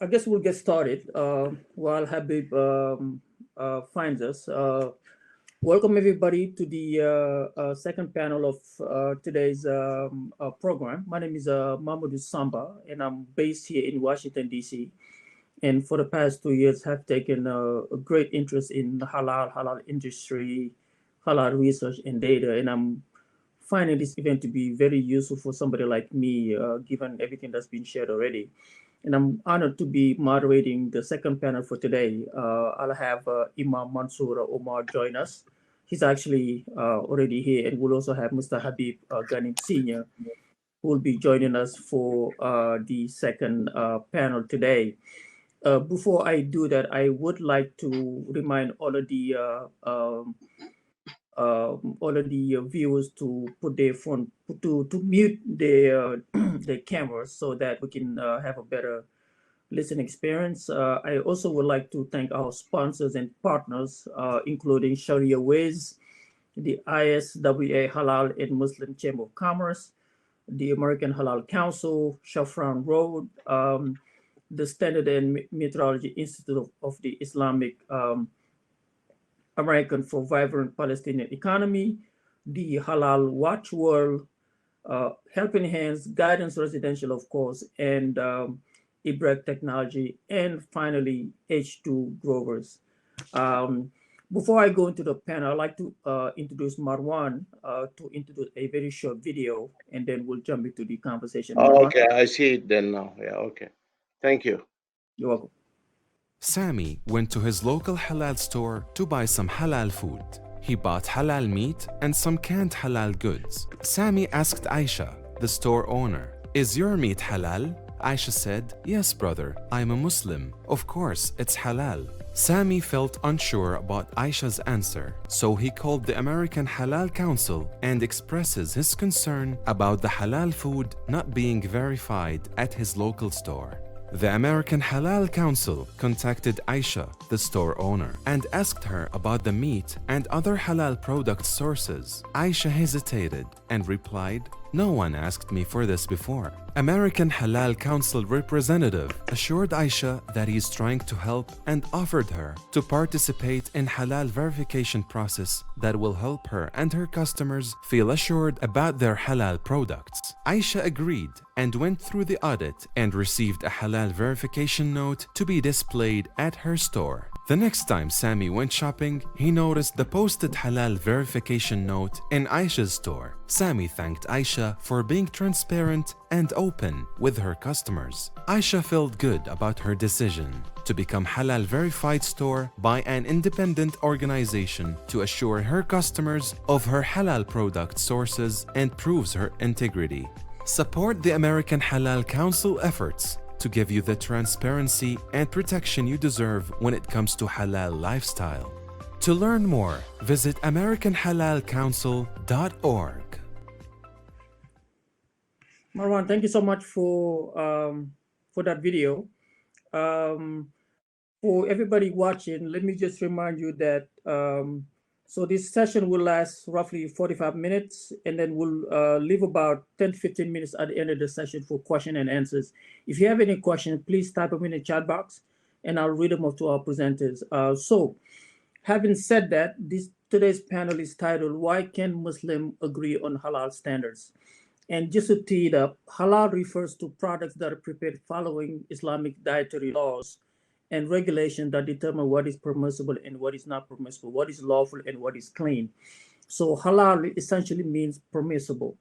I guess we'll get started while Habib finds us. Welcome, everybody, to the second panel of today's program. My name is Mamadou Samba, and I'm based here in Washington, D.C. And for the past 2 years, have taken a great interest in the halal industry, halal research and data. And I'm finding this event to be very useful for somebody like me, given everything that's been shared already. And I'm honored to be moderating the second panel for today. I'll have Imam Mansour Omar join us. He's actually already here, and we'll also have Mr. Habib Ghanim Sr., who will be joining us for the second panel today. Before I do that, I would like to remind all of the viewers to put their phone to mute their their cameras so that we can have a better listening experience. I also would like to thank our sponsors and partners, including Sharia Wiz, the ISWA Halal and Muslim Chamber of Commerce, the American Halal Council, Shafran Road, the Standard and Meteorology Institute of the Islamic American for Vibrant Palestinian Economy, the Halal Watch World, Helping Hands, Guidance Residential, of course, and Ibrek Technology, and finally H2 Grovers. Um, Before I go into the panel, I'd like to introduce Marwan to introduce a very short video, and then we'll jump into the conversation. Oh, Marwan, okay, I see it then now. Yeah, okay. Thank you. you're welcome. Sami went to his local halal store to buy some halal food. He bought halal meat and some canned halal goods. Sami asked Aisha, the store owner, "Is your meat halal?" Aisha said, "Yes, brother, I'm a Muslim. Of course, it's halal." Sami felt unsure about Aisha's answer, so he called the American Halal Council and expresses his concern about the halal food not being verified at his local store. The American Halal Council contacted Aisha, the store owner, and asked her about the meat and other halal product sources. Aisha hesitated and replied, "No one asked me for this before." American Halal Council representative assured Aisha that he is trying to help and offered her to participate in halal verification process that will help her and her customers feel assured about their halal products. Aisha agreed and went through the audit and received a halal verification note to be displayed at her store. The next time Sami went shopping, he noticed the posted halal verification note in Aisha's store. Sami thanked Aisha for being transparent and open with her customers. Aisha felt good about her decision to become halal verified store by an independent organization to assure her customers of her halal product sources and proves her integrity. Support the American Halal Council efforts to give you the transparency and protection you deserve when it comes to halal lifestyle. To learn more, visit americanhalalcouncil.org. Marwan, thank you so much for that video. Um, for everybody watching, let me just remind you that so this session will last roughly 45 minutes, and then we'll leave about 10 to 15 minutes at the end of the session for question and answers. If you have any questions, please type them in the chat box, and I'll read them up to our presenters. So, having said that, this today's panel is titled "Why Can Muslims Agree on Halal Standards?" And just to tee it up, halal refers to products that are prepared following Islamic dietary laws and regulations that determine what is permissible and what is not permissible, what is lawful and what is clean. So halal essentially means permissible.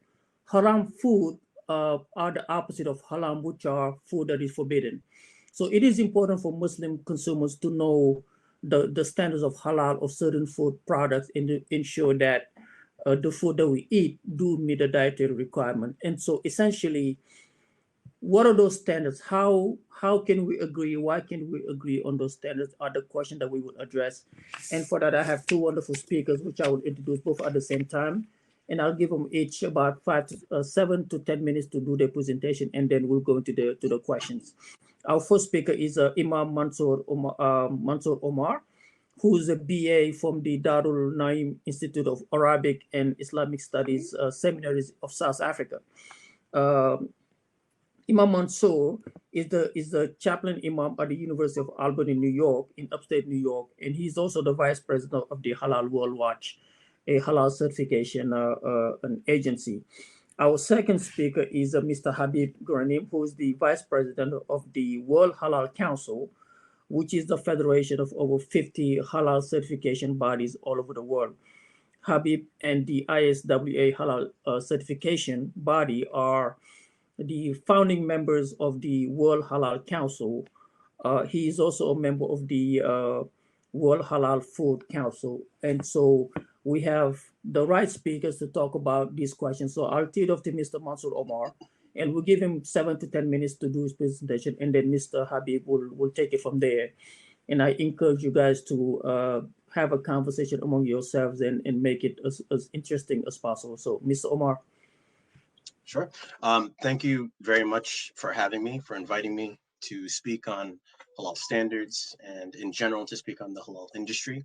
Haram food are the opposite of haram, which are food that is forbidden. So it is important for Muslim consumers to know the standards of halal of certain food products and to ensure that the food that we eat do meet the dietary requirement. And so essentially, what are those standards? How can we agree? Why can we agree on those standards are the question that we would address. And for that, I have two wonderful speakers, which I will introduce both at the same time. And I'll give them each about 7 to 10 minutes to do their presentation, and then we'll go into the questions. Our first speaker is Imam Mansour Omar, who's a BA from the Darul Naim Institute of Arabic and Islamic Studies Seminaries of South Africa. Uh, Imam Mansour is the chaplain imam at the University of Albany, New York, in upstate New York, and he's also the vice president of the Halal World Watch, a halal certification an agency. Our second speaker is Mr. Habib Ghranim, who is the vice president of the World Halal Council, which is the federation of over 50 halal certification bodies all over the world. Habib and the ISWA halal certification body are the founding members of the World Halal Council. He is also a member of the World Halal Food Council. And so we have the right speakers to talk about these questions. So I'll tee it off to Mr. Mansour Omar, and we'll give him 7 to 10 minutes to do his presentation, and then Mr. Habib will take it from there. And I encourage you guys to have a conversation among yourselves and make it as interesting as possible. So, Mr. Omar. Sure. Thank you very much for having me, for inviting me to speak on halal standards and in general to speak on the halal industry.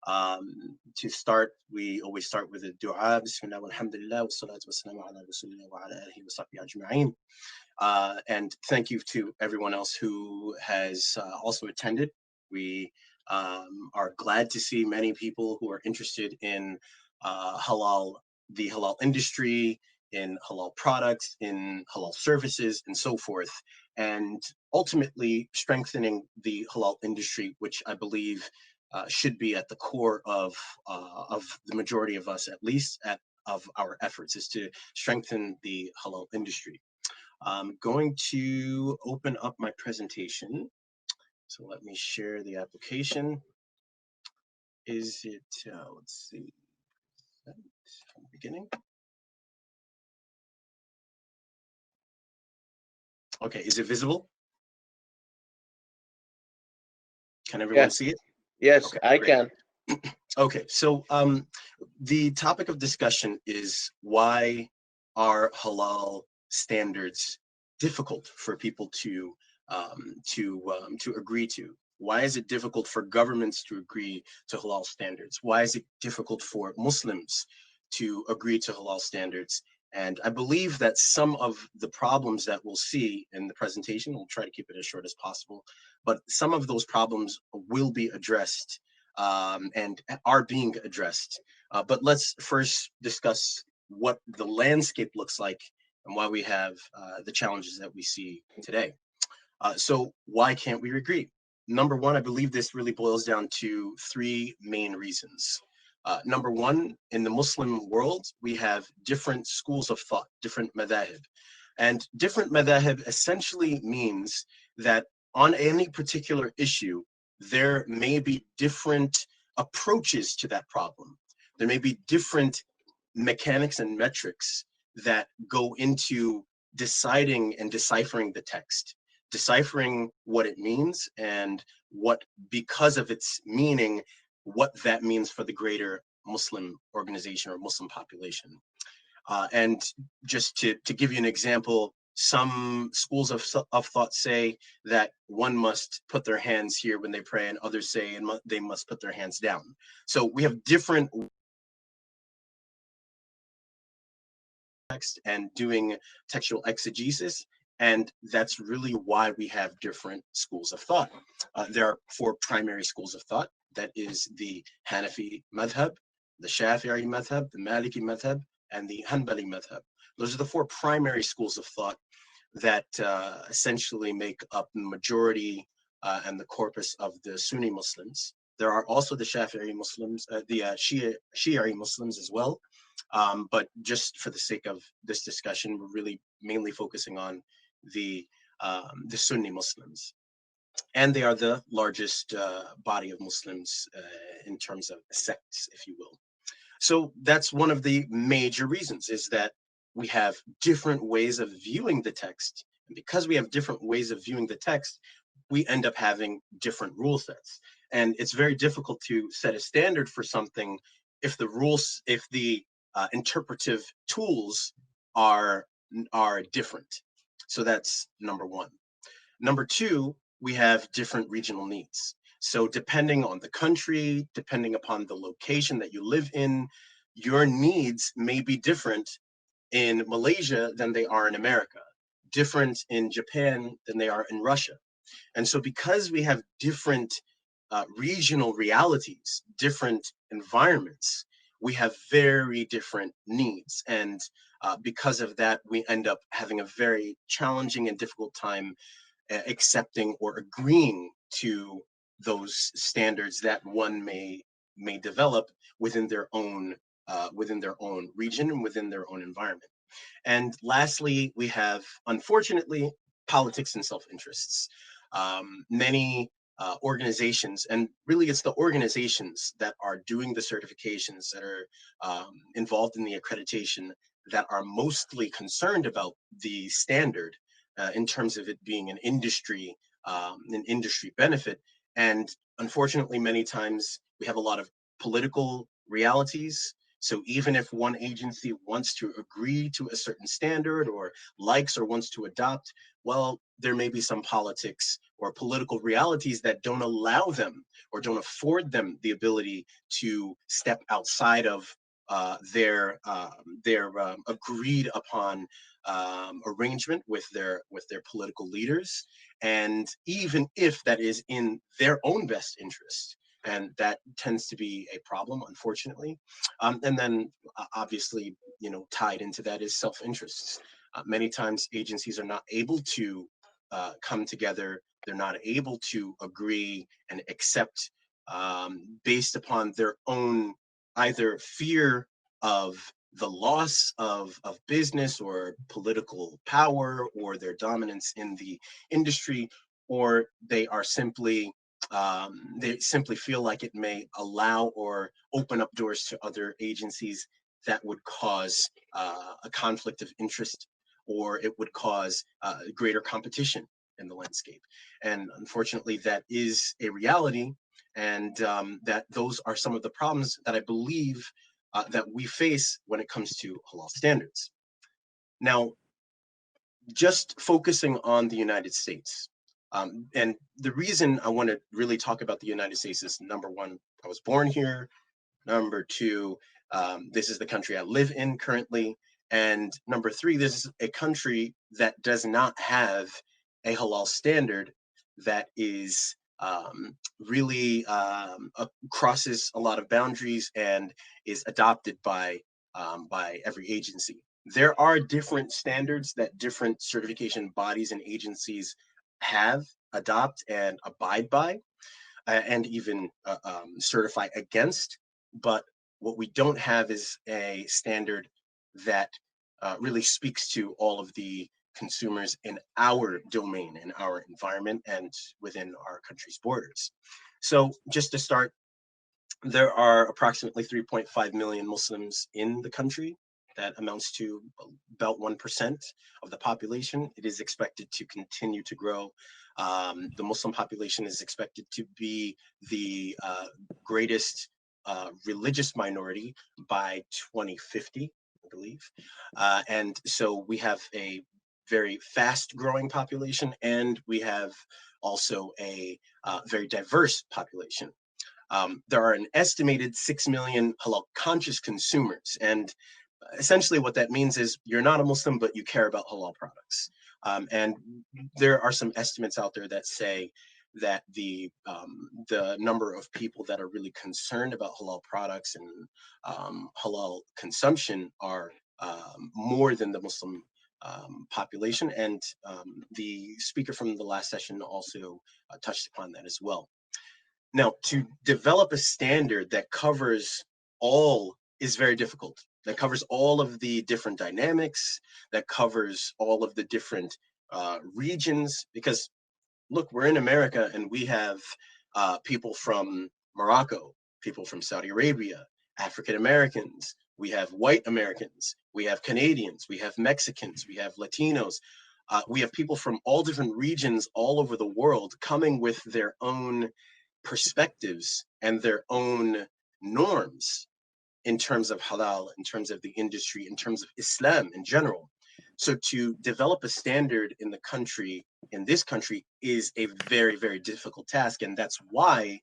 To start, we always start with a dua. Bismillah walhamdulillah wa salatu wa salamu ala rasulillah wa ala alihi wa sahbihi ajma'in. And thank you to everyone else who has also attended. We are glad to see many people who are interested in the halal industry, in halal products, in halal services, and so forth, and ultimately strengthening the halal industry, which I believe should be at the core of the majority of us, at least of our efforts, is to strengthen the halal industry. I'm going to open up my presentation. So let me share the application. Is it, let's see, from the beginning. Okay, is it visible? Can everyone see it? Yes, okay, I great. can. Okay, so the topic of discussion is why are halal standards difficult for people to agree to? Why is it difficult for governments to agree to halal standards? Why is it difficult for Muslims to agree to halal standards? And I believe that some of the problems that we'll see in the presentation, we'll try to keep it as short as possible, but some of those problems will be addressed and are being addressed. But let's first discuss what the landscape looks like and why we have the challenges that we see today. So why can't we agree? Number one, I believe this really boils down to three main reasons. Number one, in the Muslim world, we have different schools of thought, different madhahib. And different madhahib essentially means that on any particular issue, there may be different approaches to that problem. There may be different mechanics and metrics that go into deciding and deciphering the text, deciphering what it means and what, because of its meaning, what that means for the greater Muslim organization or Muslim population. And just to give you an example, some schools of thought say that one must put their hands here when they pray, and others say they must put their hands down. So we have different text and doing textual exegesis, and that's really why we have different schools of thought. There are four primary schools of thought. That is the Hanafi madhab, the Shafi'i madhab, the Maliki madhab, and the Hanbali madhab. Those are the four primary schools of thought that essentially make up the majority and the corpus of the Sunni Muslims. There are also the Shafi'i Muslims, the Shi'i Muslims as well. But just for the sake of this discussion, we're really mainly focusing on the Sunni Muslims. And they are the largest body of Muslims in terms of sects, if you will. So that's one of the major reasons, is that we have different ways of viewing the text. And because we have different ways of viewing the text, we end up having different rule sets. And it's very difficult to set a standard for something if the interpretive tools are different. So that's number one. Number two, we have different regional needs. So depending on the country, depending upon the location that you live in, your needs may be different in Malaysia than they are in America. different in Japan than they are in Russia. And so because we have different regional realities, different environments, we have very different needs. And because of that, we end up having a very challenging and difficult time accepting or agreeing to those standards that one may develop within their own region and within their own environment. And lastly, we have, unfortunately, politics and self-interests. Many organizations, and really it's the organizations that are doing the certifications, that are involved in the accreditation, that are mostly concerned about the standard in terms of it being an industry benefit. And unfortunately, many times we have a lot of political realities. So even if one agency wants to agree to a certain standard or likes or wants to adopt, well, there may be some politics or political realities that don't allow them or don't afford them the ability to step outside of their agreed upon arrangement with their political leaders, and even if that is in their own best interest. And that tends to be a problem, unfortunately. And then obviously, tied into that is self-interests. Many times agencies are not able to come together. They're not able to agree and accept based upon their own either fear of the loss of business or political power or their dominance in the industry, or they simply feel like it may allow or open up doors to other agencies that would cause a conflict of interest, or it would cause greater competition in the landscape. And unfortunately, that is a reality, and that those are some of the problems that I believe that we face when it comes to halal standards. Now, just focusing on the United States, and the reason I want to really talk about the United States is, number one, I was born here. Number two, this is the country I live in currently. And number three, this is a country that does not have a halal standard that is really crosses a lot of boundaries and is adopted by every agency. There are different standards that different certification bodies and agencies have, adopt, and abide by, and even certify against. But what we don't have is a standard that really speaks to all of the consumers in our domain, in our environment, and within our country's borders. So just to start, there are approximately 3.5 million Muslims in the country. That amounts to about 1% of the population. It is expected to continue to grow. The Muslim population is expected to be the greatest religious minority by 2050, I believe. And so we have a very fast growing population, and we have also a very diverse population. There are an estimated 6 million halal conscious consumers, and essentially what that means is you're not a Muslim, but you care about halal products. And there are some estimates out there that say that the number of people that are really concerned about halal products and halal consumption are more than the Muslim population. And the speaker from the last session also touched upon that as well. Now, to develop a standard that covers all is very difficult. That covers all of the different dynamics, that covers all of the different regions. Because, look, we're in America, and we have people from Morocco, people from Saudi Arabia, African Americans, we have white Americans, we have Canadians, we have Mexicans, we have Latinos. We have people from all different regions all over the world coming with their own perspectives and their own norms in terms of halal, in terms of the industry, in terms of Islam in general. So to develop a standard in the country, in this country, is a very, very difficult task. And that's why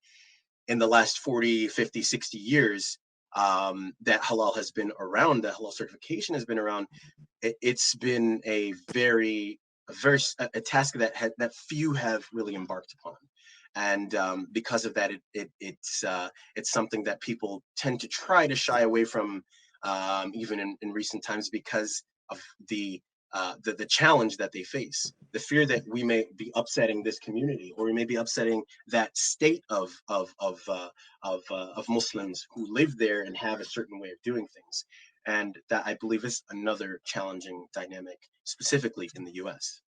in the last 40, 50, 60 years, that halal has been around, that halal certification has been around. It's been a very a task that few have really embarked upon. And because of that, it's something that people tend to try to shy away from, even in recent times, because of the challenge that they face, the fear that we may be upsetting this community, or we may be upsetting that state of Muslims who live there and have a certain way of doing things. And that, I believe, is another challenging dynamic, specifically in the U.S.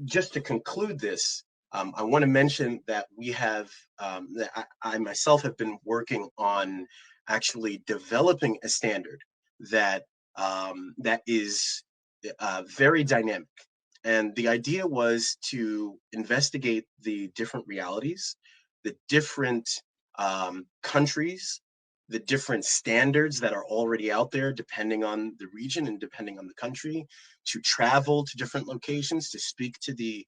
Just to conclude this, I want to mention that we have, that I myself have been working on actually developing a standard that that is very dynamic. And the idea was to investigate the different realities, the different countries, the different standards that are already out there, depending on the region and depending on the country, to travel to different locations, to speak to the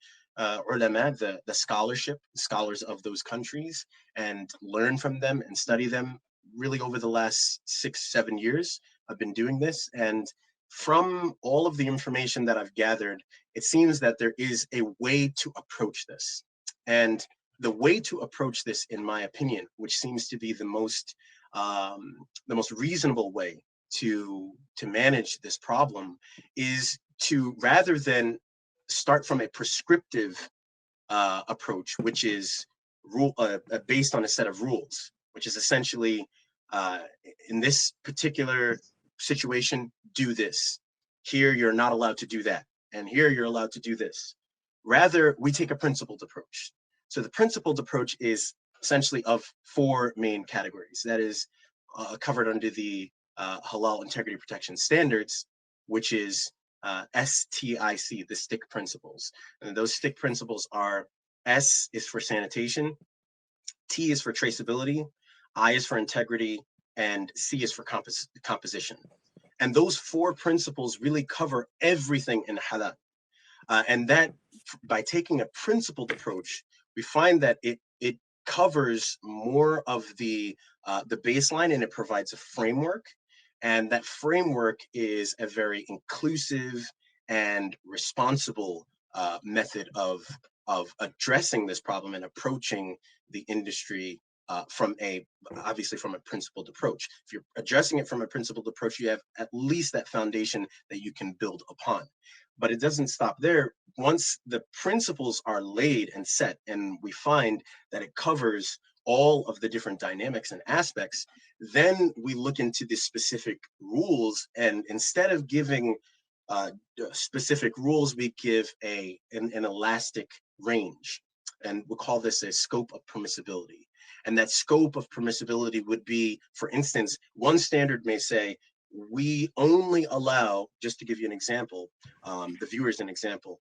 ulama, the scholars of those countries, and learn from them and study them. Really, over the last 6-7 years, I've been doing this. And from all of the information that I've gathered, it seems that there is a way to approach this. And the way to approach this, in my opinion, which seems to be the most reasonable way to manage this problem, is to, rather than start from a prescriptive approach, which is based on a set of rules, which is essentially, in this particular situation, do this. Here, you're not allowed to do that. And here, you're allowed to do this. Rather, we take a principled approach. So the principled approach is essentially of 4 main categories. That is covered under the Halal Integrity Protection Standards, which is STIC, the STIC principles. And those STIC principles are: S is for sanitation, T is for traceability, I is for integrity, and C is for composition. And those 4 principles really cover everything in halal. And that, by taking a principled approach, we find that it covers more of the baseline, and it provides a framework. And that framework is a very inclusive and responsible method of addressing this problem and approaching the industry obviously from a principled approach. If you're addressing it from a principled approach, you have at least that foundation that you can build upon. But it doesn't stop there. Once the principles are laid and set, and we find that it covers all of the different dynamics and aspects, then we look into the specific rules. And instead of giving specific rules, we give an elastic range. And we'll call this a scope of permissibility. And that scope of permissibility would be, for instance, one standard may say, we only allow, just to give you an example, the viewers an example,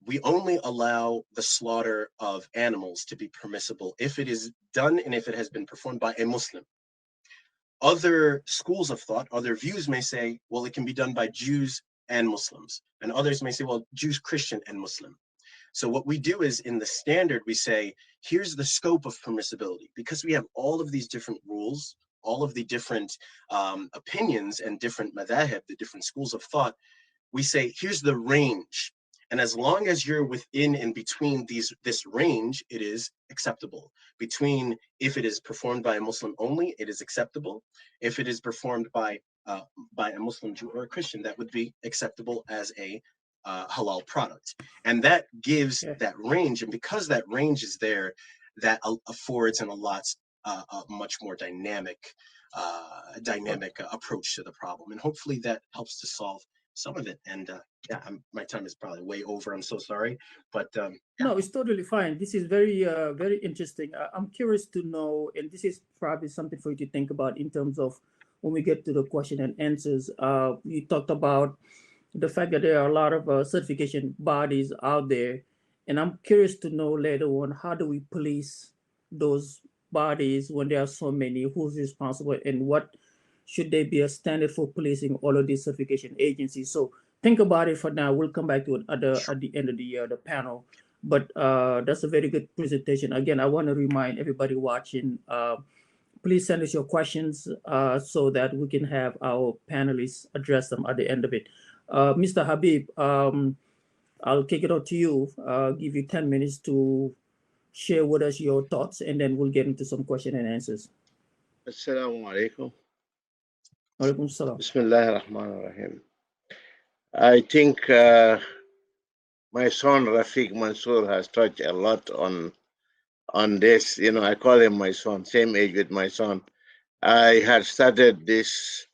we only allow the slaughter of animals to be permissible if it is done and if it has been performed by a Muslim. Other schools of thought, other views may say, well, it can be done by Jews and Muslims. And others may say, well, Jews, Christian, and Muslim. So what we do is, in the standard, we say, here's the scope of permissibility. Because we have all of these different rules, all of the different opinions and different madhahib, the different schools of thought, we say, here's the range. And as long as you're within and between this range, it is acceptable. Between, if it is performed by a Muslim only, it is acceptable. If it is performed by a Muslim, Jew, or a Christian, that would be acceptable as a halal product. And that gives that range. And because that range is there, that affords and allots a much more dynamic approach to the problem. And hopefully that helps to solve some of it. And yeah, my time is probably way over. I'm so sorry, but yeah. No, it's totally fine. This is very, very interesting. I'm curious to know, and this is probably something for you to think about in terms of when we get to the question and answers. You talked about the fact that there are a lot of certification bodies out there, and I'm curious to know later on, how do we police those bodies when there are so many? Who's responsible, and what should there be a standard for policing all of these certification agencies? So think about it for now. We'll come back to it at the end of the panel. But that's a very good presentation. Again, I want to remind everybody watching, please send us your questions so that we can have our panelists address them at the end of it. Mr. Habib, I'll kick it out to you. I'll give you 10 minutes to share with us your thoughts, and then we'll get into some question and answers. Assalamu alaikum. Alaikum salam. Bismillah ar-Rahman ar-Rahim. I think my son Rafiq Mansour has touched a lot on this. You know, I call him my son, same age with my son. I had started this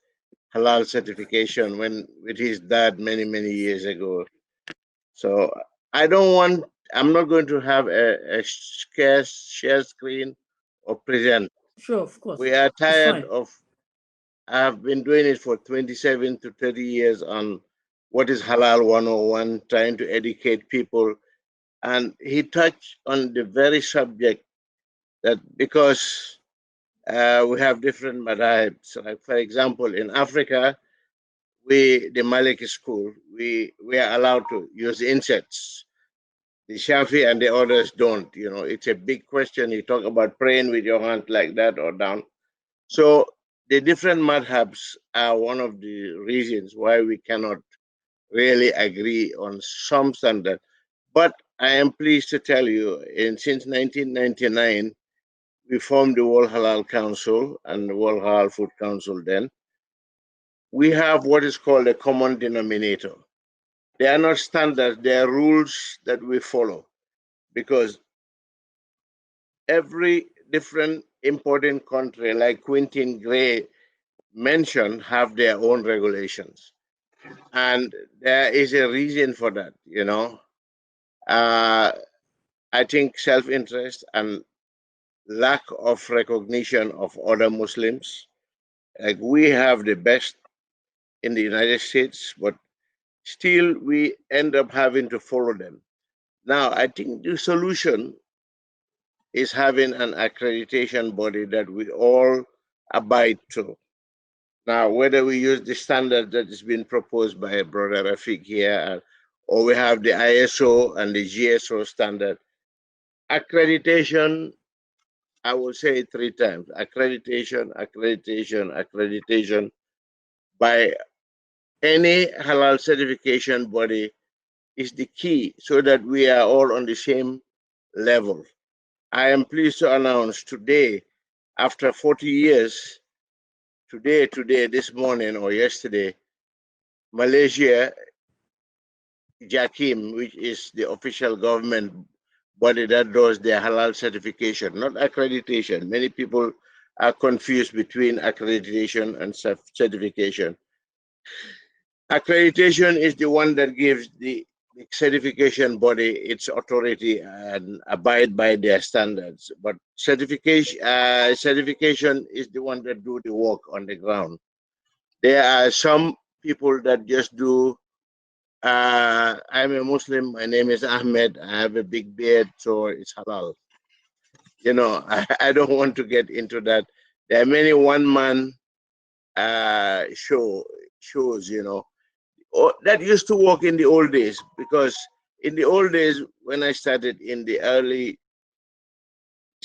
halal certification with his dad many years ago. So I'm not going to have a share screen or present. Sure, of course. We are It's tired fine. of, I've been doing it for 27 to 30 years on what is halal 101, trying to educate people. And he touched on the very subject that because we have different madhabs. Like for example, in Africa, the Maliki school, we are allowed to use insects. The Shafi and the others don't. You know, it's a big question. You talk about praying with your hand like that or down. So the different madhabs are one of the reasons why we cannot really agree on some standard. But I am pleased to tell you, since 1999, we formed the World Halal Council and the World Halal Food Council then. We have what is called a common denominator. They are not standards, they are rules that we follow because every different important country, like Quentin Gray mentioned, have their own regulations. And there is a reason for that, you know. I think self-interest and lack of recognition of other Muslims. Like we have the best in the United States, but still we end up having to follow them. Now, I think the solution is having an accreditation body that we all abide to. Now, whether we use the standard that is being proposed by Brother Rafiq here, or we have the ISO and the GSO standard, accreditation, I will say it 3 times, accreditation, accreditation, accreditation by any halal certification body is the key so that we are all on the same level. I am pleased to announce today, after 40 years, today, this morning or yesterday, Malaysia, JAKIM, which is the official government body that does their halal certification, not accreditation. Many people are confused between accreditation and certification. Accreditation is the one that gives the certification body its authority and abide by their standards. But certification is the one that do the work on the ground. There are some people that just do. I'm a Muslim. My name is Ahmed. I have a big beard, so it's halal. You know, I don't want to get into that. There are many one-man shows. You know, that used to work in the old days because in the old days when I started in the early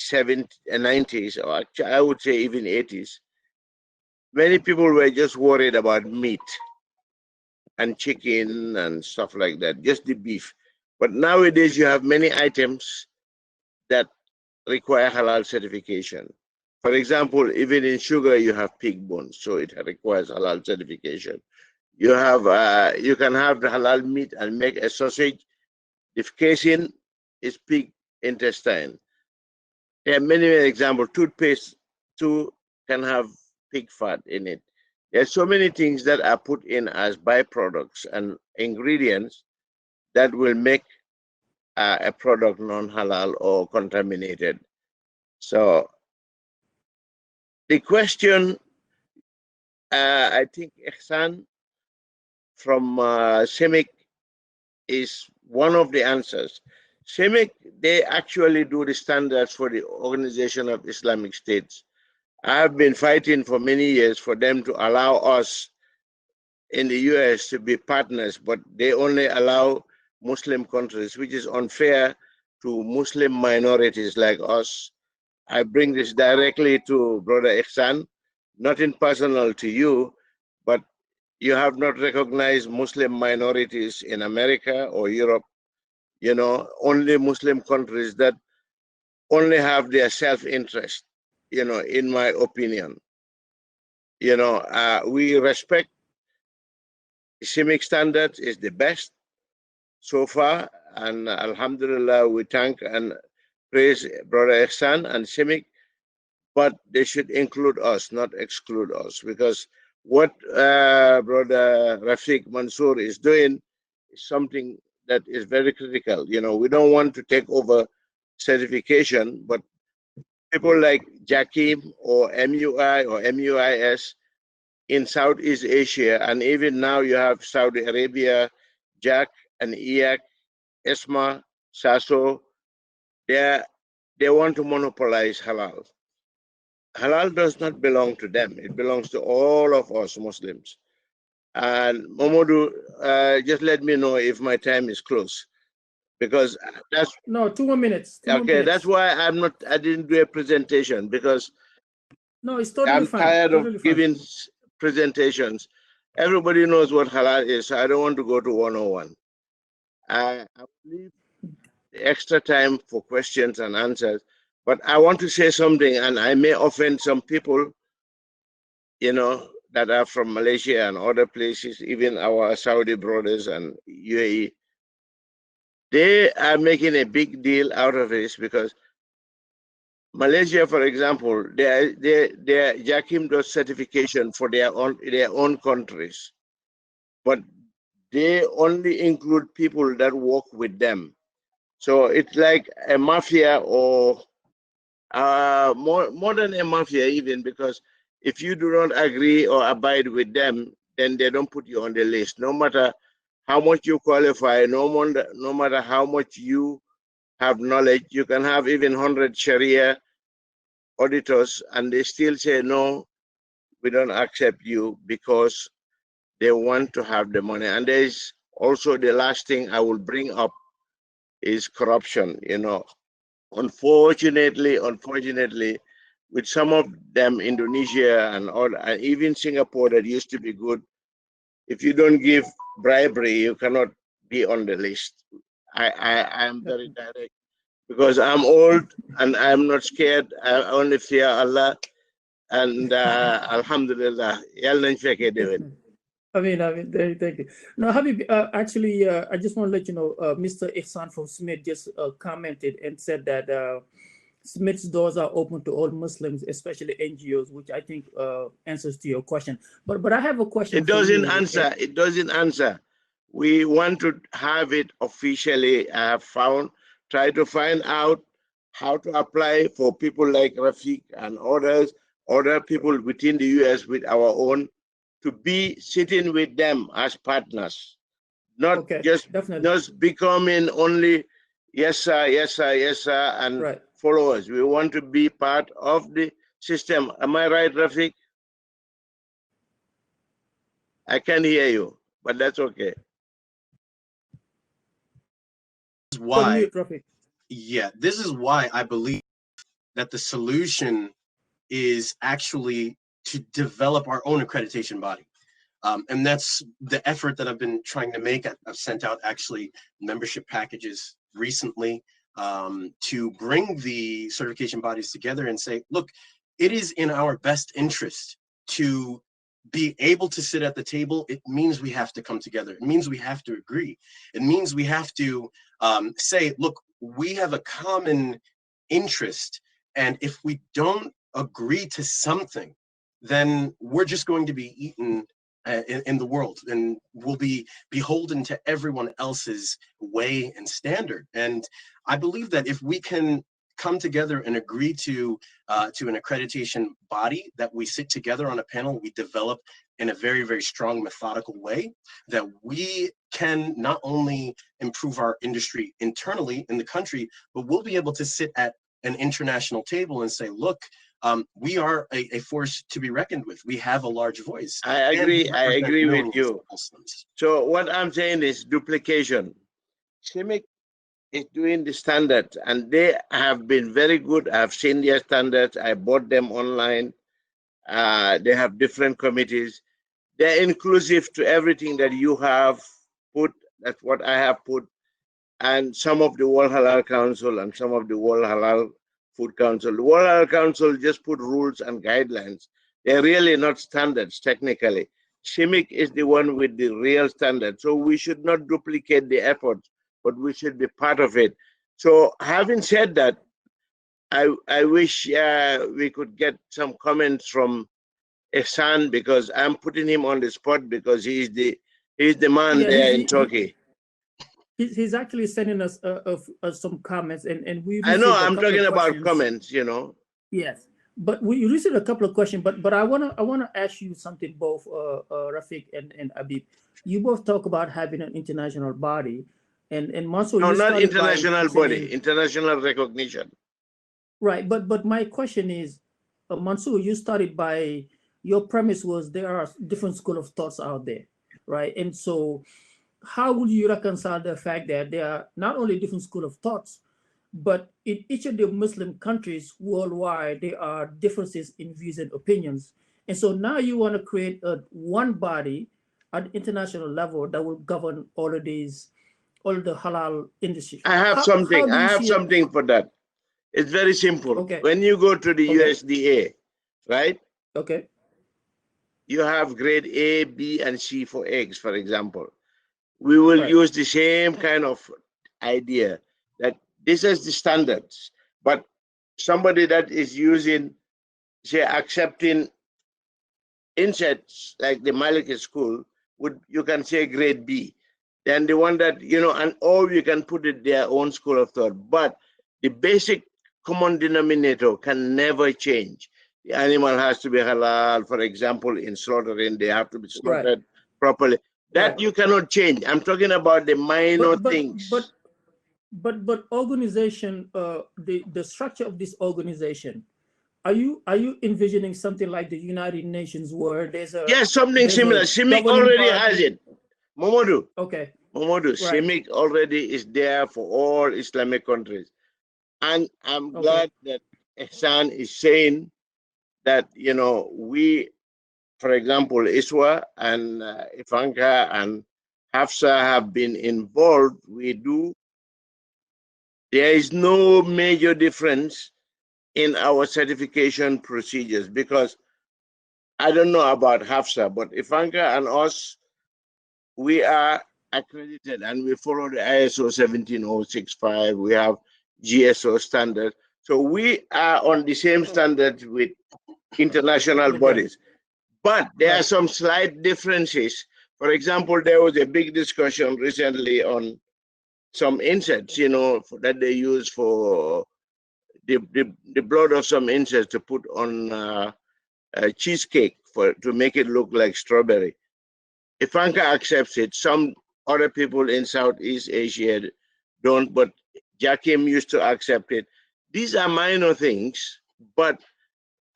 70s and 90s, or actually I would say even 80s, many people were just worried about meat and chicken and stuff like that, just the beef. But nowadays you have many items that require halal certification. For example, even in sugar you have pig bones, so it requires halal certification. You have you can have the halal meat and make a sausage. The casing is pig intestine. There are many examples. Toothpaste too can have pig fat in it. There are so many things that are put in as byproducts and ingredients that will make a product non-halal or contaminated. So the question, I think Ihsan from CIMIC is one of the answers. CIMIC, they actually do the standards for the Organization of Islamic States. I have been fighting for many years for them to allow us in the US to be partners, but they only allow Muslim countries, which is unfair to Muslim minorities like us. I bring this directly to Brother Ihsan, nothing personal to you, but you have not recognized Muslim minorities in America or Europe You know, only Muslim countries that only have their self-interest, you know, in my opinion. You know, we respect Islamic standards is the best so far, and Alhamdulillah, we thank and praise Brother Ihsan and Simic, but they should include us, not exclude us, because what Brother Rafiq Mansour is doing is something that is very critical. You know, we don't want to take over certification, but people like Jakim or MUI or MUIS in Southeast Asia, and even now you have Saudi Arabia, JAC and IAC, ESMA, SASO, they want to monopolize halal. Halal does not belong to them. It belongs to all of us Muslims. And Momodu, just let me know if my time is close, because that's No, 2 more minutes. Two more okay. That's minutes. why I didn't do a presentation, because No, it's totally I'm fine. tired of Totally fine. giving presentations. Everybody knows what halal is, so I don't want to go to 101. I leave the extra time for questions and answers, but I want to say something, and I may offend some people, you know, that are from Malaysia and other places, even our Saudi brothers and UAE. They are making a big deal out of this because Malaysia, for example, their Jakim does certification for their own countries, but they only include people that work with them. So it's like a mafia, or more than a mafia even, because if you do not agree or abide with them, then they don't put you on the list. No matter how much you qualify, no matter how much you have knowledge, you can have even 100 Sharia auditors, and they still say, no, we don't accept you, because they want to have the money. And there is also the last thing I will bring up is corruption. You know, unfortunately, with some of them, Indonesia and all, and even Singapore, that used to be good, if you don't give bribery, you cannot be on the list. I am very direct, because I'm old and I'm not scared. I only fear Allah, and Alhamdulillah, yàlla nañ fekkee déwén. Thank you. No, Habib, actually, I just want to let you know, Mr. Ihsan from Smith just commented and said that Smith's doors are open to all Muslims, especially NGOs, which I think answers to your question. But I have a question It for you. doesn't answer. It doesn't answer. We want to have it officially. I have try to find out how to apply for people like Rafiq and other people within the US with our own, to be sitting with them as partners, not Okay, just definitely. becoming only yes sir, yes sir, yes sir, and Right. followers. We want to be part of the system. Am I right, Rafiq? I can't hear you, but that's okay. This is On why, mute, Rafi. yeah, this is why I believe that the solution is actually to develop our own accreditation body. And that's the effort that I've been trying to make. I've sent out actually membership packages recently to bring the certification bodies together and say, look, it is in our best interest to be able to sit at the table. It means we have to come together. It means we have to agree. It means we have to say, look, we have a common interest. And if we don't agree to something, then we're just going to be eaten in the world, and we'll be beholden to everyone else's way and standard. And I believe that if we can come together and agree to an accreditation body, that we sit together on a panel, we develop in a very, very strong, methodical way, that we can not only improve our industry internally in the country, but we'll be able to sit at an international table and say, look, we are a force to be reckoned with. We have a large voice. I agree. I agree with you. Muslims. So what I'm saying is duplication. CIMIC is doing the standards, and they have been very good. I've seen their standards. I bought them online. They have different committees. They're inclusive to everything that you have put. That's what I have put. and some of the World Halal Council and some of the World Halal Food Council. The World Halal Council just put rules and guidelines. They're really not standards technically. CIMIC is the one with the real standards. So we should not duplicate the effort, but we should be part of it. So having said that, I wish we could get some comments from Ehsan, because I'm putting him on the spot because he's the man there in Turkey. He's actually sending us some comments, and we. I know I'm talking about comments, you know. Yes, but we received a couple of questions. But I wanna ask you something, both Rafiq and Abib. You both talk about having an international body, and Mansour. No, not international body, international recognition. Right, but my question is, Mansour, you started by, your premise was there are different school of thoughts out there, right? And so, how would you reconcile the fact that there are not only different school of thoughts, but in each of the Muslim countries worldwide, there are differences in views and opinions. And so now you want to create one body at international level that will govern all of these, all of the halal industry. I have something for that. It's very simple. Okay. When you go to the USDA, right? Okay. You have grade A, B, and C for eggs, for example. We will use the same kind of idea that this is the standards, but somebody that is using, say, accepting insects like the Maliki school, you can say grade B. Then the one that, you know, and or you can put it their own school of thought. But the basic common denominator can never change. The animal has to be halal, for example, in slaughtering, they have to be slaughtered properly. That you cannot change. I'm talking about the minor things. But organization, the structure of this organization, are you envisioning something like the United Nations where there's a something similar? CIMIC already has it. Momodu. Okay. Momodu, CIMIC already is there for all Islamic countries. And I'm glad that Ehsan is saying that, you know, we, for example, Iswa and Ivanka and Hafsa have been involved. There is no major difference in our certification procedures, because I don't know about Hafsa, but Ivanka and us, we are accredited and we follow the ISO 17065. We have GSO standard. So we are on the same standard with international bodies. But there are some slight differences. For example, there was a big discussion recently on some insects, you know, that they use for the blood of some insects to put on a cheesecake to make it look like strawberry. Ivanka accepts it. Some other people in Southeast Asia don't, but Jakim used to accept it. These are minor things, but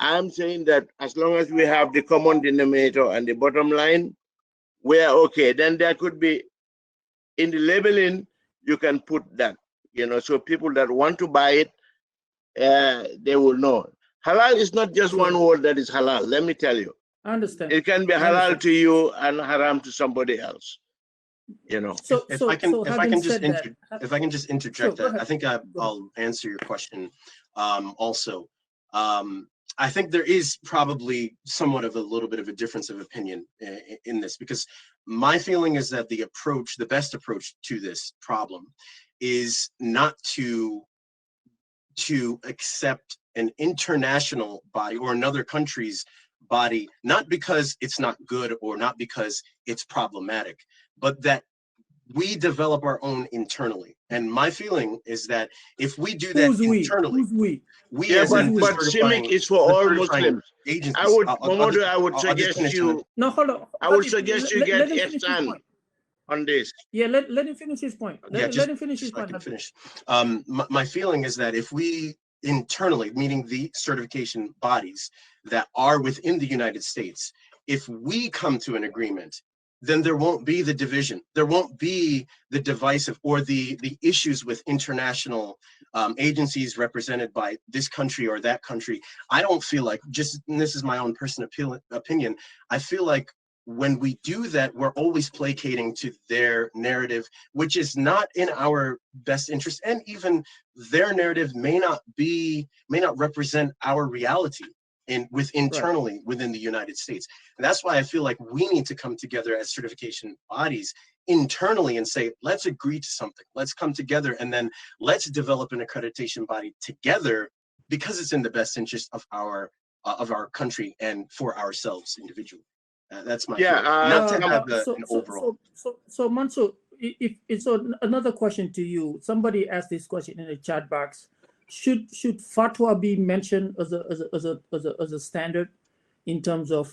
I'm saying that as long as we have the common denominator and the bottom line, we are okay. Then there could be, in the labeling, you can put that, you know, so people that want to buy it, they will know. Halal is not just one word that is halal, let me tell you. I understand. It can be halal to you and haram to somebody else, you know. If I can just interject that, I think I'll answer your question also. I think there is probably somewhat of a little bit of a difference of opinion in this, because my feeling is that the best approach to this problem is not to accept an international body or another country's body, not because it's not good or not because it's problematic, but that we develop our own internally. And my feeling is that if we do that internally, but CIMIC is for all Muslims. I would suggest you. No, hold on. I would suggest you get Ehsan on this. Yeah, let him finish his point. Let him finish his point. My feeling is that if we internally, meaning the certification bodies that are within the United States, if we come to an agreement, then there won't be the division. There won't be the divisive or the issues with international agencies represented by this country or that country. I don't feel like, and this is my own personal opinion, I feel like when we do that, we're always placating to their narrative, which is not in our best interest. And even their narrative may not represent our reality internally within the United States. And that's why I feel like we need to come together as certification bodies internally and say, let's agree to something. Let's come together and then let's develop an accreditation body together, because it's in the best interest of our country and for ourselves individually. That's my feeling. Not to have an overall. So Mansour, if so, another question to you. Somebody asked this question in the chat box. Should fatwa be mentioned as a standard in terms of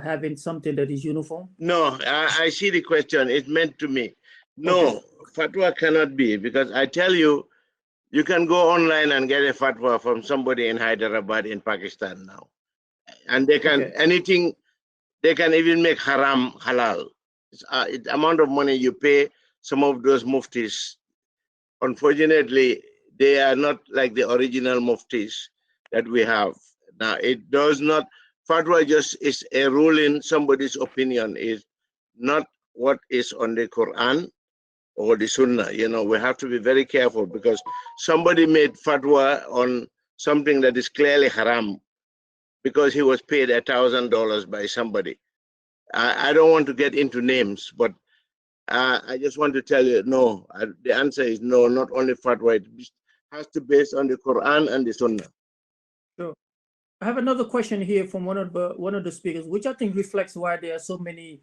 having something that is uniform? No, I see the question. It's meant to me. No, fatwa cannot be, because I tell you, you can go online and get a fatwa from somebody in Hyderabad in Pakistan now, and they can anything. They can even make haram halal. It's amount of money you pay some of those muftis. Unfortunately, they are not like the original muftis that we have. Now, it does not, fatwa just is a ruling, somebody's opinion is not what is on the Quran or the Sunnah. You know, we have to be very careful, because somebody made fatwa on something that is clearly haram, because he was paid $1,000 by somebody. I don't want to get into names, but I just want to tell you, no. The answer is no, not only fatwa. It has to be based on the Quran and the Sunnah. Sure. I have another question here from one of the speakers, which I think reflects why there are so many.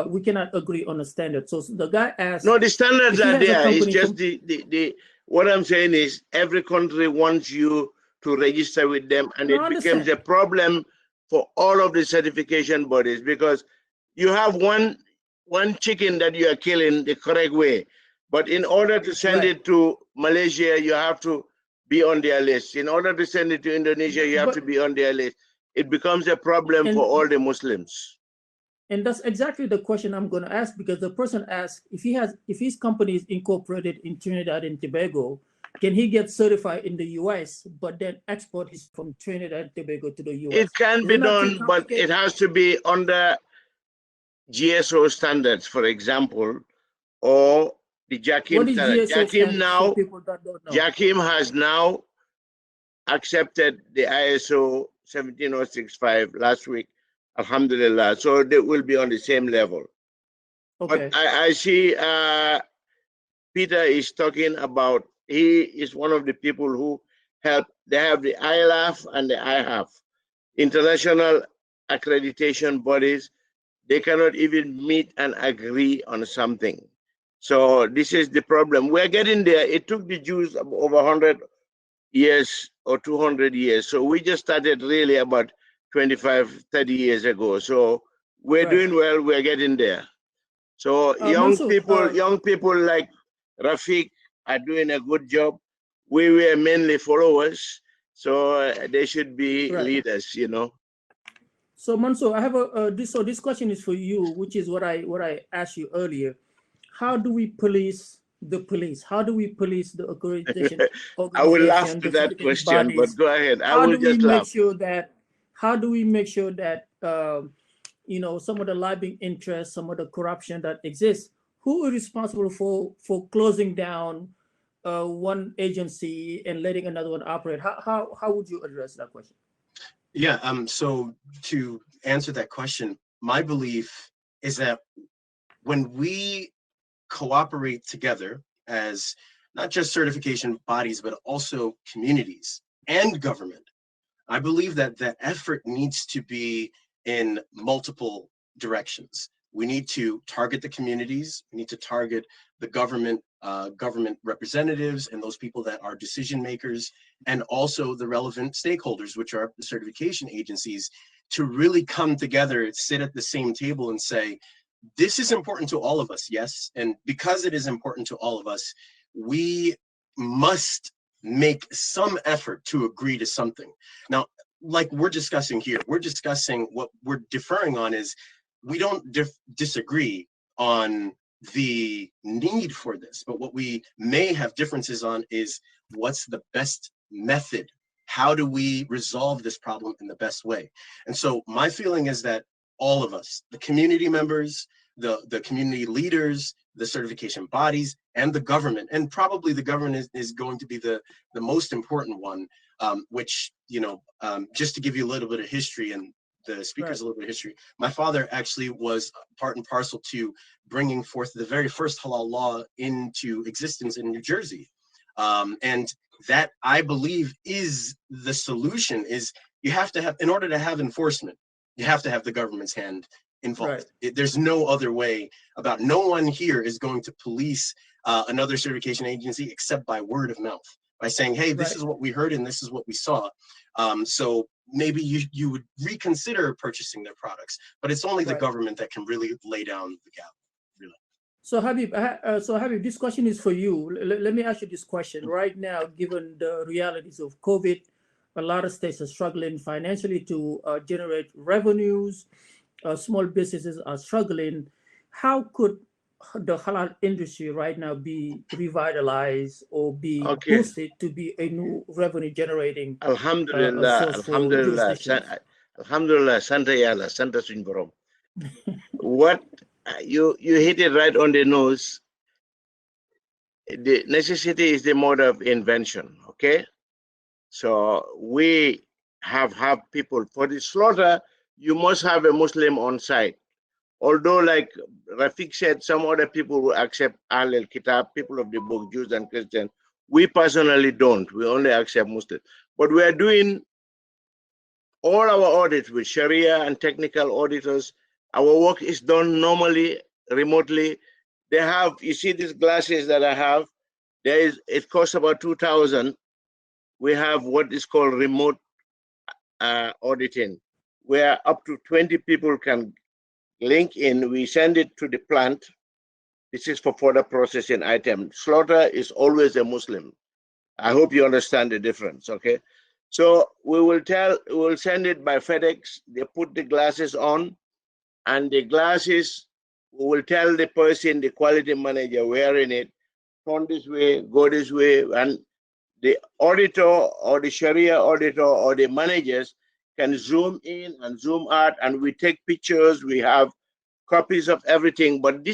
We cannot agree on a standard. So the guy asked. No, the standards are there. It's just the what I'm saying is every country wants you to register with them, and it becomes a problem for all of the certification bodies, because you have one chicken that you are killing the correct way, but in order to send it to Malaysia, you have to be on their list. In order to send it to Indonesia, you have to be on their list. It becomes a problem for all the Muslims. And that's exactly the question I'm going to ask, because the person asked if his company is incorporated in Trinidad and Tobago, can he get certified in the US, but then export his from Trinidad and Tobago to the US? It can be done, but it has to be under GSO standards, for example, or the JAKIM. What is GSO JAKIM now, for people that don't know? JAKIM has now accepted the ISO 17065 last week, alhamdulillah. So they will be on the same level. But I see Peter is talking about, he is one of the people who help. They have the ILAF and the IHAF, international accreditation bodies. They cannot even meet and agree on something. So this is the problem. We're getting there. It took the Jews over 100 years or 200 years. So we just started really about 25, 30 years ago. So we're doing well. We're getting there. So young people like Rafiq are doing a good job. We were mainly followers. So they should be leaders, you know. So Mansour, I have this question is for you, which is what I asked you earlier. How do we police the police? How do we police the accreditation organization? I will laugh to that question, but go ahead. How do we make sure that you know, some of the lobbying interests, some of the corruption that exists, who is responsible for closing down one agency and letting another one operate? How would you address that question? Yeah, so to answer that question, my belief is that when we cooperate together as not just certification bodies, but also communities and government, I believe that the effort needs to be in multiple directions. We need to target the communities, we need to target the government representatives and those people that are decision makers, and also the relevant stakeholders, which are the certification agencies, to really come together, sit at the same table and say, this is important to all of us, yes, and because it is important to all of us, we must make some effort to agree to something. Now, like we're discussing here, we're discussing what we're deferring on is we don't disagree on the need for this, but what we may have differences on is what's the best method. How do we resolve this problem in the best way? And so my feeling is that all of us, the community members, the community leaders, the certification bodies, and the government. And probably the government is going to be the most important one, which, just to give you a little bit of history, and the speaker's a little bit of history. My father actually was part and parcel to bringing forth the very first halal law into existence in New Jersey. And that, I believe, is the solution. Is you have to have, in order to have enforcement, you have to have the government's hand involved. There's no other way about. No one here is going to police another certification agency except by word of mouth, by saying, hey, this is what we heard and this is what we saw. So maybe you would reconsider purchasing their products, but it's only the government that can really lay down the gap, really. So Habib, this question is for you. Let me ask you this question. Right now, given the realities of COVID, a lot of states are struggling financially to generate revenues. Small businesses are struggling. How could the halal industry right now be revitalized or be boosted to be a new revenue generating Alhamdulillah, source for Alhamdulillah, jurisdictions? Alhamdulillah, Santa Yala, Santa Sunborom. What you hit it right on the nose. The necessity is the mode of invention, okay? So we have people for the slaughter. You must have a Muslim on site. Although, like Rafiq said, some other people will accept Ahl Kitab, people of the book, Jews and Christians. We personally don't. We only accept Muslims. But we are doing all our audits with Sharia and technical auditors. Our work is done normally, remotely. They have, you see these glasses that I have, it costs about 2,000. We have what is called remote auditing, where up to 20 people can link in. We send it to the plant. This is for further processing item. Slaughter is always a Muslim. I hope you understand the difference, okay? So we'll send it by FedEx. They put the glasses on, and the glasses, we will tell the person, the quality manager wearing it, turn this way, go this way, and the auditor or the Sharia auditor or the managers can zoom in and zoom out, and we take pictures. We have copies of everything, but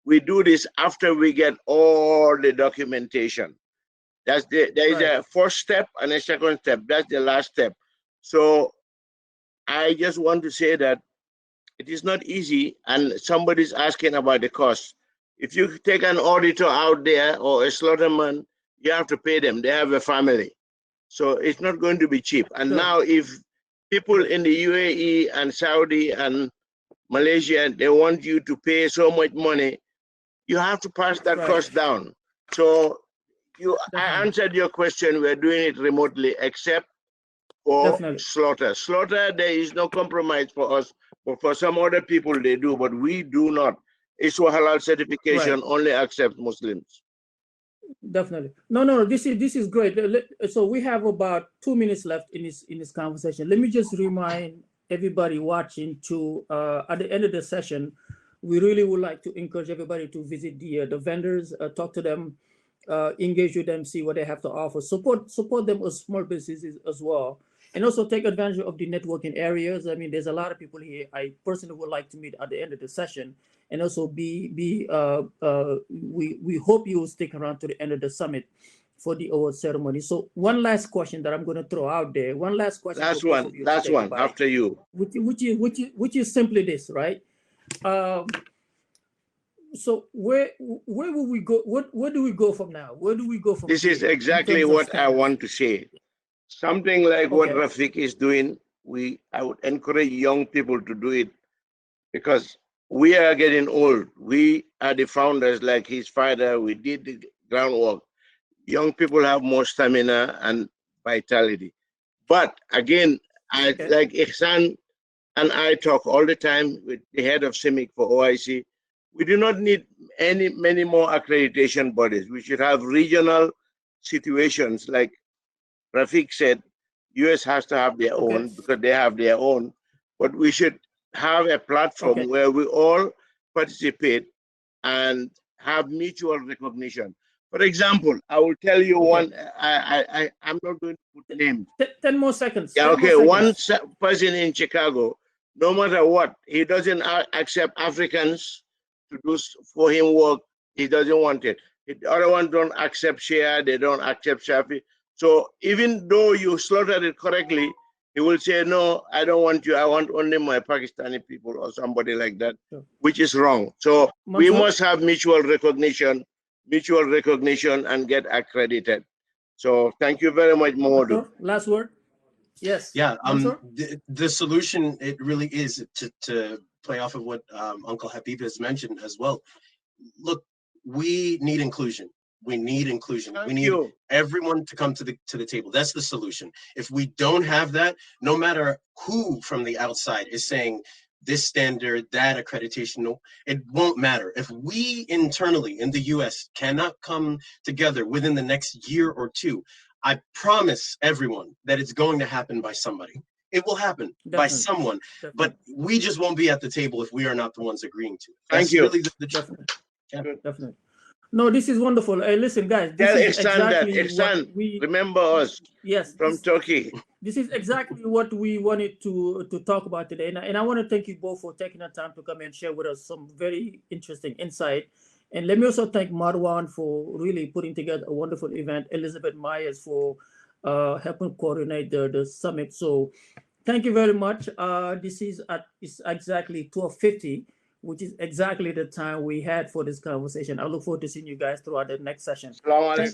we do this after we get all the documentation. There is a first step and a second step. That's the last step. So I just want to say that it is not easy, and somebody's asking about the cost. If you take an auditor out there or a slaughterman, you have to pay them. They have a family. So it's not going to be cheap. And now if people in the UAE and Saudi and Malaysia, they want you to pay so much money, you have to pass that cost down. So I answered your question. We're doing it remotely, except for slaughter. Slaughter, there is no compromise for us, but for some other people they do, but we do not. Issue halal certification only accept Muslims. Definitely. No. This is great. So we have about 2 minutes left in this conversation. Let me just remind everybody watching to at the end of the session, we really would like to encourage everybody to visit the vendors, talk to them, engage with them, see what they have to offer, support them as small businesses as well, and also take advantage of the networking areas. I mean, there's a lot of people here I personally would like to meet at the end of the session, and also we hope you will stick around to the end of the summit for the award ceremony. So one last question that I'm going to throw out there. One last question. Last one after you. Which is simply this, right? So where will we go? Where do we go from now? Where do we go from? This is exactly what I want to say. Something like what Rafiq is doing. I would encourage young people to do it, because we are getting old. We are the founders, like his father. We did the groundwork. Young people have more stamina and vitality. But again, like Ihsan and I talk all the time with the head of CIMIC for OIC. We do not need many more accreditation bodies. We should have regional situations, like Rafiq said. US has to have their own because they have their own, but we should have a platform where we all participate and have mutual recognition. For example, I will tell you one. I'm not going to put names. 10 more seconds. Yeah, okay. One person in Chicago no matter what. He doesn't accept Africans to do for him work. He doesn't want it. The other one don't accept Shia, they don't accept Shafi. So even though you slaughtered it correctly, he will say, no, I don't want you. I want only my Pakistani people or somebody like that, Sure. which is wrong. So we Mansoor? must have mutual recognition and get accredited. So thank you very much, Modu. Mansoor, last word. Yes. Yeah. Mansoor? The solution, it really is to play off of what Uncle Habib has mentioned as well. Look, we need inclusion. We need inclusion. Thank we need you. everyone to come to the table. That's the solution. If we don't have that, no matter who from the outside is saying this standard, that accreditation, no, it won't matter. If we internally in the US cannot come together within the next year or two, I promise everyone that it's going to happen by somebody. It will happen by Definitely. someone, Definitely. but we just won't be at the table if we are not the ones agreeing to it. Thank That's you. really the truth. Definitely. Yeah. Definitely. No, this is wonderful. Hey, listen, guys, this Tell is Ihsan that. exactly Ihsan, what we. remember us Yes. from Turkey. This is exactly what we wanted to talk about today, and I want to thank you both for taking the time to come and share with us some very interesting insight. And let me also thank Marwan for really putting together a wonderful event. Elizabeth Myers for helping coordinate the summit. So thank you very much. This is it's exactly 12:50, which is exactly the time we had for this conversation. I look forward to seeing you guys throughout the next session. Assalamu Thank